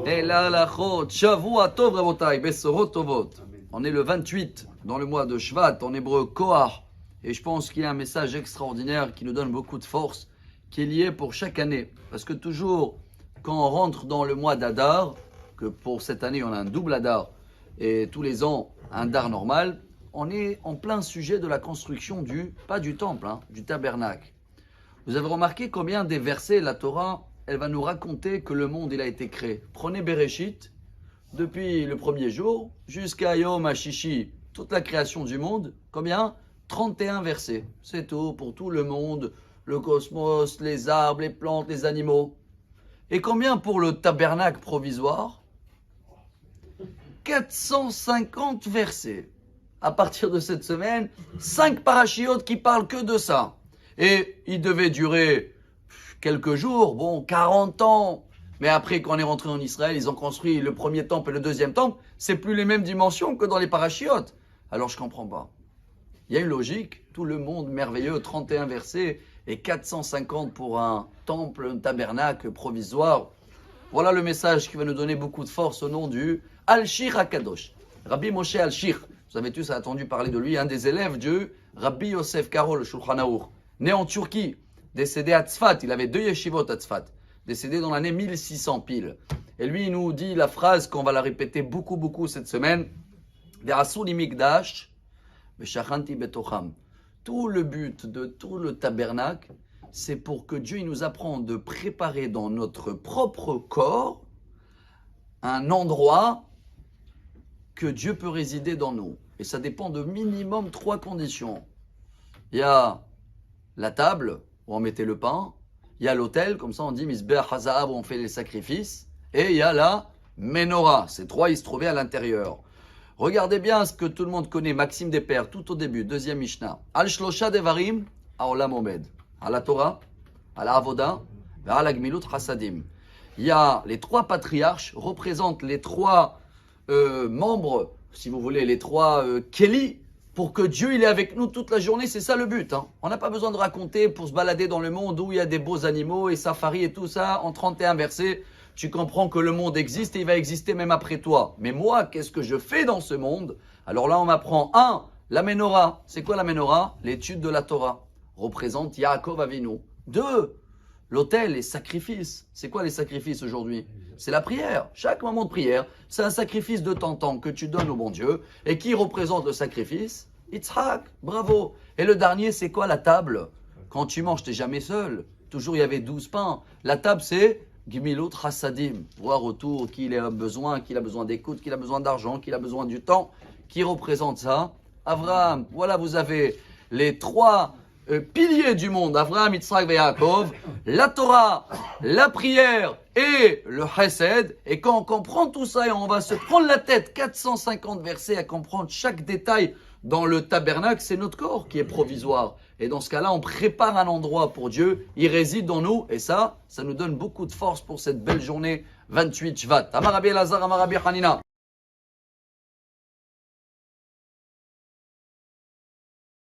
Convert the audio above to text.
Et là, la chot, Shavua Tov Rabotai, Besorot Tovot. On est le 28 dans le mois de Shvat, en hébreu Koach. Et je pense qu'il y a un message extraordinaire qui nous donne beaucoup de force, qui est lié pour chaque année. Parce que toujours, quand on rentre dans le mois d'Adar, que pour cette année on a un double Adar, et tous les ans un Dar normal, on est en plein sujet de la construction pas du temple, du tabernacle. Vous avez remarqué combien des versets, la Torah, elle va nous raconter que le monde il a été créé. Prenez Bereshit, depuis le premier jour jusqu'à Yom HaShishi, toute la création du monde, combien 31 versets. C'est tout pour tout le monde, le cosmos, les arbres, les plantes, les animaux. Et combien pour le tabernacle provisoire 450 versets. À partir de cette semaine, 5 parachiotes qui parlent que de ça. Et il devait durer quelques jours, 40 ans. Mais après, quand on est rentré en Israël, ils ont construit le premier temple et le deuxième temple. C'est plus les mêmes dimensions que dans les parachiotes. Alors je comprends pas. Il y a une logique. Tout le monde merveilleux, 31 versets et 450 pour un temple, un tabernacle provisoire. Voilà le message qui va nous donner beaucoup de force au nom du Al-Shir HaKadosh. Rabbi Moshe Al-Shir. Vous avez tous entendu parler de lui, un des élèves du Rabbi Yosef Karo, le Shulchan Aruch. Né en Turquie, décédé à Tzfat, il avait 2 yeshivot à Tzfat, décédé dans l'année 1600 pile. Et lui, il nous dit la phrase qu'on va la répéter beaucoup cette semaine. Tout le but de tout le tabernacle, c'est pour que Dieu il nous apprenne de préparer dans notre propre corps un endroit que Dieu peut résider dans nous. Et ça dépend de minimum 3 conditions. Il y a la table, où on mettait le pain. Il y a l'autel, comme ça on dit Misbeach HaZahav, où on fait les sacrifices. Et il y a la Menorah. Ces 3, ils se trouvaient à l'intérieur. Regardez bien ce que tout le monde connaît, Maxime des Pères, tout au début, deuxième Mishnah. Al-Shlosha Devarim, Haolam Omed. À la Torah, à la Avoda, à la Gmilut Hasadim. Il y a les 3 patriarches, représentent les 3 membres, si vous voulez, les 3 Kéli, pour que Dieu il est avec nous toute la journée, c'est ça le but. On n'a pas besoin de raconter pour se balader dans le monde où il y a des beaux animaux et safari et tout ça. En 31 versets, tu comprends que le monde existe et il va exister même après toi. Mais moi, qu'est-ce que je fais dans ce monde? Alors là, on m'apprend 1. La Menorah. C'est quoi la Menorah? L'étude de la Torah. Représente Yaakov Avinu. 2. L'autel, les sacrifices. C'est quoi les sacrifices aujourd'hui? C'est la prière. Chaque moment de prière, c'est un sacrifice de ton temps que tu donnes au bon Dieu. Et qui représente le sacrifice? Yitzhak, bravo. Et le dernier, c'est quoi la table? Quand tu manges, tu n'es jamais seul. Toujours, il y avait 12 pains. La table, c'est Gmilut Hasadim. Voir autour qui il a besoin d'écoute, qui a besoin d'argent, qui a besoin du temps. Qui représente ça? Abraham. Voilà, vous avez les 3 piliers du monde, Avraham, Yitzhak et Yaakov, la Torah, la prière et le Chesed. Et quand on comprend tout ça et on va se prendre la tête, 450 versets à comprendre chaque détail dans le tabernacle, c'est notre corps qui est provisoire. Et dans ce cas-là, on prépare un endroit pour Dieu, il réside dans nous et ça nous donne beaucoup de force pour cette belle journée 28 Shvat. Amar Rabbi Elazar, Amar Rabbi Hanina.